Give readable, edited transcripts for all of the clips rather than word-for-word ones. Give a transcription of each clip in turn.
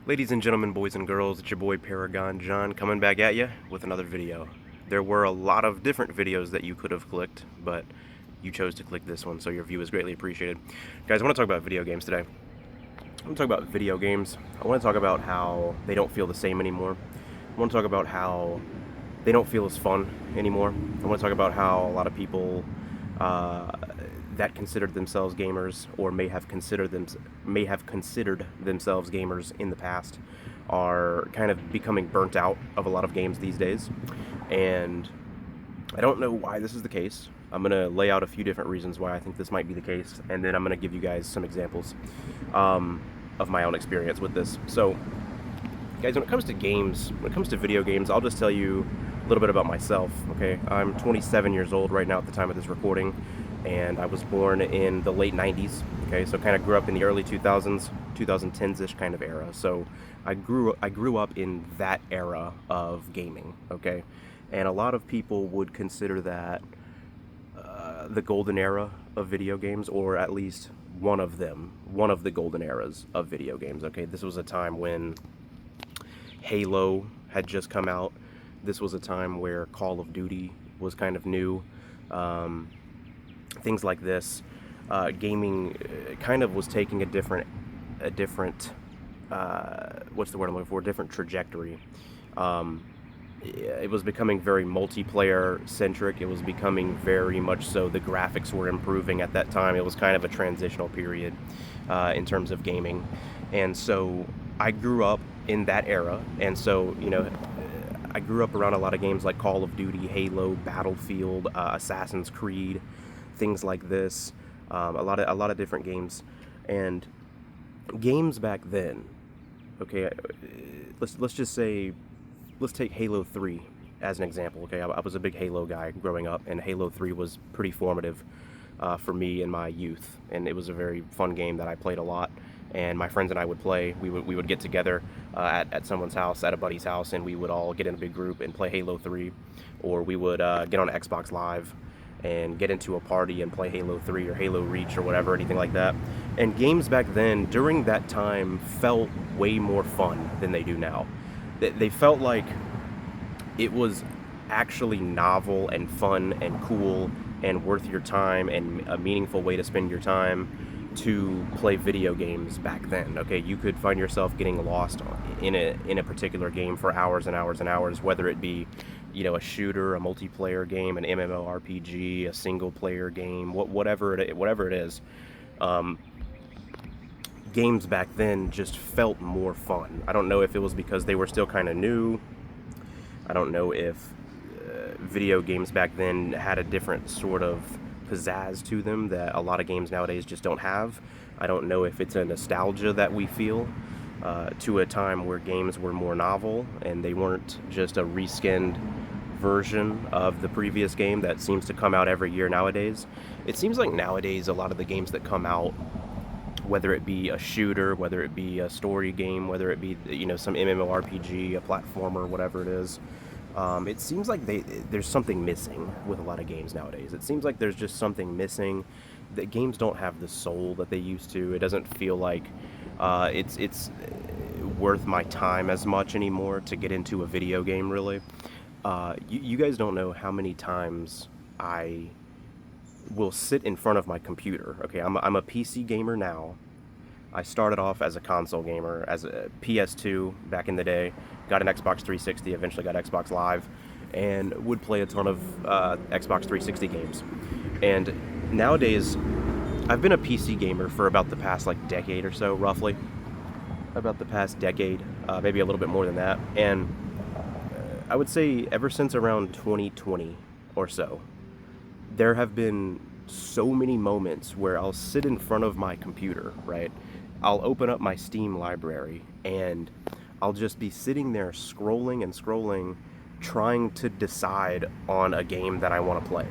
Ladies and gentlemen, boys and girls, it's your boy Paragon John coming back at you with another video. There were a lot of different videos that you could have clicked, but you chose to click this one, so your view is greatly appreciated. Guys, I want to talk about video games today. I want to talk about video games. I want to talk about how they don't feel the same anymore. I want to talk about how they don't feel as fun anymore. I want to talk about how a lot of people that considered themselves gamers, or may have considered themselves gamers in the past, are kind of becoming burnt out of a lot of games these days. And I don't know why this is the case. I'm going to lay out a few different reasons why I think this might be the case, and then I'm going to give you guys some examples of my own experience with this. So, guys, when it comes to games, when it comes to video games, I'll just tell you a little bit about myself, okay? I'm 27 years old right now at the time of this recording, and I was born in the late 90s, okay? So kind of grew up in the early 2000s, 2010s-ish kind of era. So I grew up in that era of gaming, okay? And a lot of people would consider that the golden era of video games, or at least one of the golden eras of video games, okay? This was a time when Halo had just come out. This was a time where Call of Duty was kind of new. Things like this. Gaming kind of was taking a different what's the word I'm looking for? Different trajectory. It was becoming very multiplayer centric. It was becoming very much so. The graphics were improving at that time. It was kind of a transitional period in terms of gaming, and so I grew up in that era, and so I grew up around a lot of games like Call of Duty, Halo, Battlefield, Assassin's Creed, things like this. A lot of different games, and games back then. Okay, let's just say, let's take Halo 3 as an example. Okay, I was a big Halo guy growing up, and Halo 3 was pretty formative for me in my youth, and it was a very fun game that I played a lot. And my friends and I would play. We would get together at someone's house, at a buddy's house, and we would all get in a big group and play Halo 3, or we would get on Xbox Live and get into a party and play Halo 3 or Halo Reach or whatever, anything like that. And games back then, during that time, felt way more fun than they do now. They felt like it was actually novel and fun and cool and worth your time and a meaningful way to spend your time to play video games back then. Okay, you could find yourself getting lost in a particular game for hours and hours and hours, whether it be a shooter, a multiplayer game, an MMORPG, a single player game, whatever it is. Games back then just felt more fun. I don't know if it was because they were still kind of new. I don't know if video games back then had a different sort of pizzazz to them that a lot of games nowadays just don't have. I don't know if it's a nostalgia that we feel to a time where games were more novel and they weren't just a reskinned version of the previous game that seems to come out every year nowadays. It seems like nowadays a lot of the games that come out, whether it be a shooter, whether it be a story game, whether it be some MMORPG, a platformer, whatever it is, it seems like there's something missing with a lot of games nowadays. It seems like there's just something missing. That games don't have the soul that they used to. It doesn't feel like it's worth my time as much anymore to get into a video game, really. You guys don't know how many times I will sit in front of my computer. Okay, I'm a PC gamer now. I started off as a console gamer, as a PS2 back in the day, got an Xbox 360, eventually got Xbox Live, and would play a ton of Xbox 360 games. And nowadays, I've been a PC gamer for about the past decade or so, roughly. About the past decade, maybe a little bit more than that. And I would say ever since around 2020 or so, there have been so many moments where I'll sit in front of my computer, right? I'll open up my Steam library and I'll just be sitting there scrolling and scrolling, trying to decide on a game that I want to play.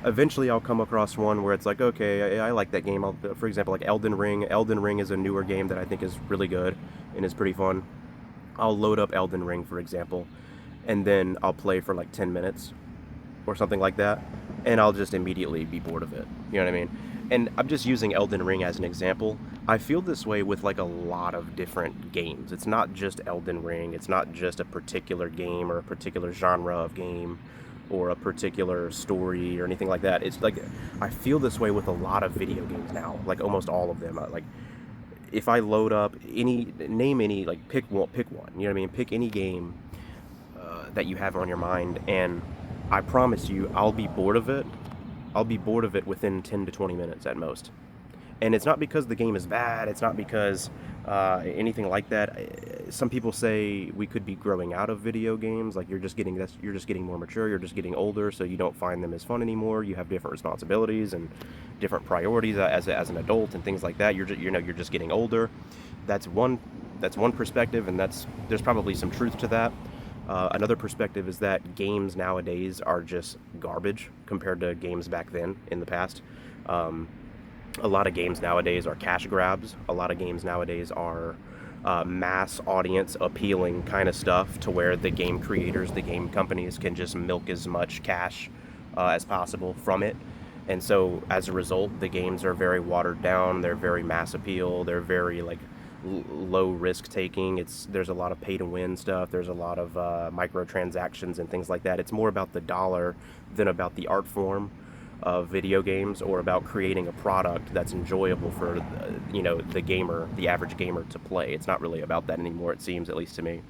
Eventually I'll come across one where it's like, okay, I like that game. For example, like Elden Ring. Elden Ring is a newer game that I think is really good and is pretty fun. I'll load up Elden Ring, for example, and then I'll play for 10 minutes or something like that, and I'll just immediately be bored of it. You know what I mean? And I'm just using Elden Ring as an example, I feel this way with like a lot of different games. It's not just Elden Ring. It's not just a particular game or a particular genre of game or a particular story or anything like that. It's like I feel this way with a lot of video games now, like almost all of them. Like if I load up name any, like pick one. You know what I mean? Pick any game that you have on your mind, and I promise you, I'll be bored of it. I'll be bored of it within 10 to 20 minutes at most. And it's not because the game is bad. It's not because anything like that. Some people say we could be growing out of video games. Like you're just getting more mature. You're just getting older, so you don't find them as fun anymore. You have different responsibilities and different priorities as an adult and things like that. You're just getting older. That's one perspective, and there's probably some truth to that. Another perspective is that games nowadays are just garbage compared to games back then in the past. A lot of games nowadays are cash grabs. A lot of games nowadays are mass audience appealing kind of stuff, to where the game creators, the game companies can just milk as much cash as possible from it. And so as a result, the games are very watered down. They're very mass appeal. They're very like low risk taking. There's a lot of pay to win stuff. There's a lot of microtransactions and things like that. It's more about the dollar than about the art form of video games, or about creating a product that's enjoyable for the gamer, the average gamer, to play. It's not really about that anymore, it seems, at least to me.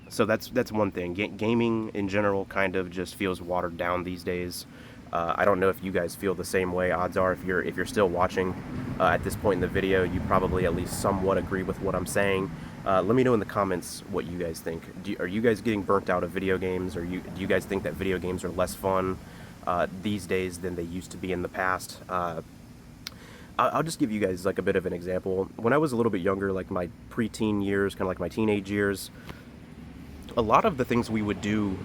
So that's one thing. Gaming in general kind of just feels watered down these days. I don't know if you guys feel the same way. Odds are, if you're still watching at this point in the video, you probably at least somewhat agree with what I'm saying. Let me know in the comments what you guys think. Are you guys getting burnt out of video games? Or do you guys think that video games are less fun these days than they used to be in the past? I'll just give you guys like a bit of an example. When I was a little bit younger, like my preteen years, kind of like my teenage years, a lot of the things we would do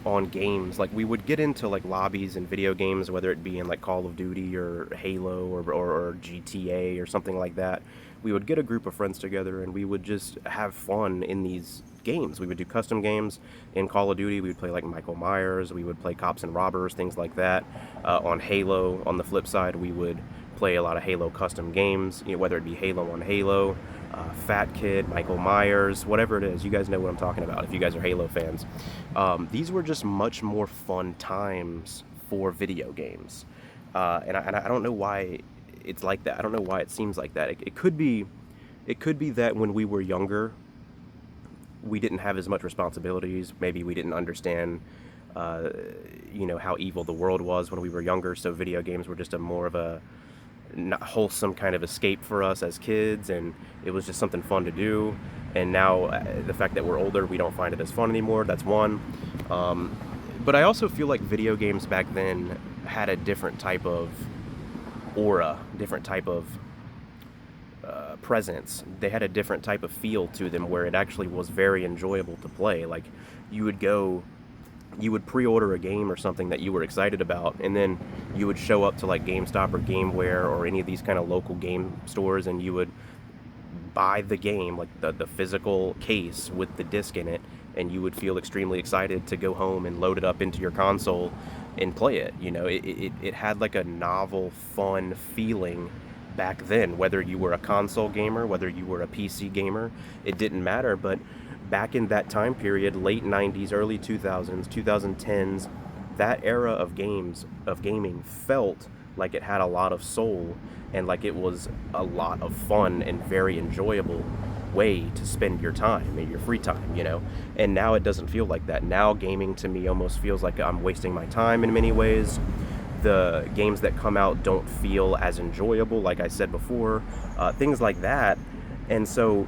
on games, like we would get into like lobbies and video games, whether it be in like Call of Duty or Halo or GTA or something like that. We would get a group of friends together and we would just have fun in these games. We would do custom games. In Call of Duty, we would play like Michael Myers, we would play Cops and Robbers, things like that. On Halo, on the flip side, we would play a lot of Halo custom games, whether it be Halo on Halo, Fat Kid, Michael Myers, whatever it is. You guys know what I'm talking about if you guys are Halo fans. These were just much more fun times for video games. And I don't know why it's like that. I don't know why it seems like that. It could be that when we were younger, we didn't have as much responsibilities. Maybe we didn't understand, how evil the world was when we were younger. So video games were just more of a not wholesome kind of escape for us as kids, and it was just something fun to do. And now the fact that we're older, we don't find it as fun anymore. That's one. But I also feel like video games back then had a different type of aura, different type of presence. They had a different type of feel to them, where it actually was very enjoyable to play. Like you would pre-order a game or something that you were excited about, and then you would show up to like GameStop or GameWare or any of these kind of local game stores, and you would buy the game, like the physical case with the disc in it, and you would feel extremely excited to go home and load it up into your console and play it. It had like a novel, fun feeling back then. Whether you were a console gamer, whether you were a PC gamer, it didn't matter. But back in that time period, late 90s, early 2000s, 2010s, that era of gaming felt like it had a lot of soul, and like it was a lot of fun and very enjoyable way to spend your time and your free time, And now it doesn't feel like that. Now gaming to me almost feels like I'm wasting my time in many ways. The games that come out don't feel as enjoyable, like I said before, things like that. And so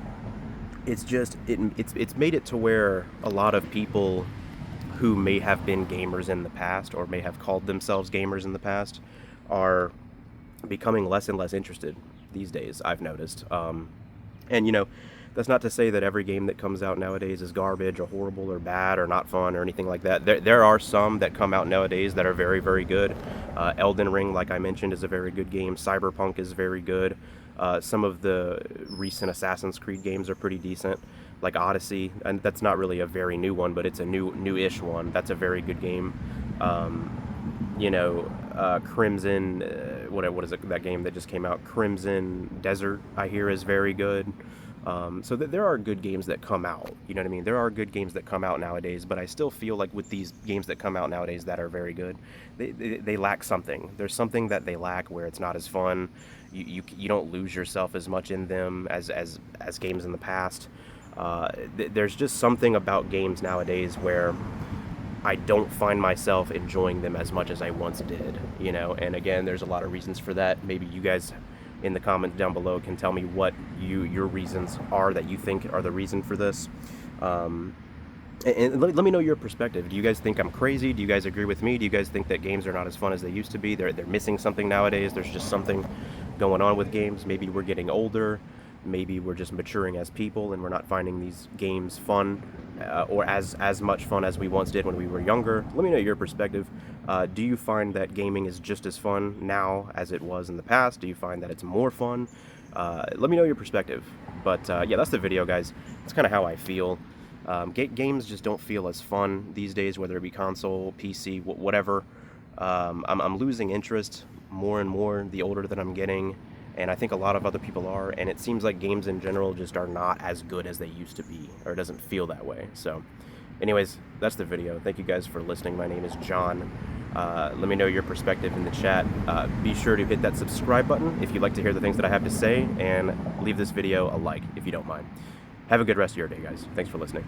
it's just it's made it to where a lot of people who may have been gamers in the past, or may have called themselves gamers in the past, are becoming less and less interested these days, I've noticed. And that's not to say that every game that comes out nowadays is garbage or horrible or bad or not fun or anything like that. There are some that come out nowadays that are very, very good. Elden Ring, like I mentioned, is a very good game. Cyberpunk is very good. Some of the recent Assassin's Creed games are pretty decent, like Odyssey, and that's not really a very new one, but it's a new-ish one. That's a very good game. Crimson, what is it, that game that just came out, Crimson Desert, I hear is very good. So there are good games that come out, you know what I mean? There are good games that come out nowadays, but I still feel like with these games that come out nowadays that are very good, they lack something. There's something that they lack where it's not as fun. You don't lose yourself as much in them as games in the past. There's just something about games nowadays where I don't find myself enjoying them as much as I once did, you know. And again, there's a lot of reasons for that. Maybe you guys in the comments down below can tell me what your reasons are that you think are the reason for this. And let me know your perspective. Do you guys think I'm crazy? Do you guys agree with me? Do you guys think that games are not as fun as they used to be? They're missing something nowadays. There's just something going on with games. Maybe we're getting older. Maybe we're just maturing as people and we're not finding these games fun or as much fun as we once did when we were younger. Let me know your perspective. Do you find that gaming is just as fun now as it was in the past? Do you find that it's more fun? Let me know your perspective. But yeah, that's the video, guys. That's kind of how I feel. Games just don't feel as fun these days, whether it be console, PC, whatever. I'm losing interest more and more the older that I'm getting, and I think a lot of other people are, and it seems like games in general just are not as good as they used to be, or it doesn't feel that way. So anyways, that's the video. Thank you guys for listening. My name is John. Let me know your perspective in the chat. Be sure to hit that subscribe button if you'd like to hear the things that I have to say, and leave this video a like if you don't mind. Have a good rest of your day, guys. Thanks for listening.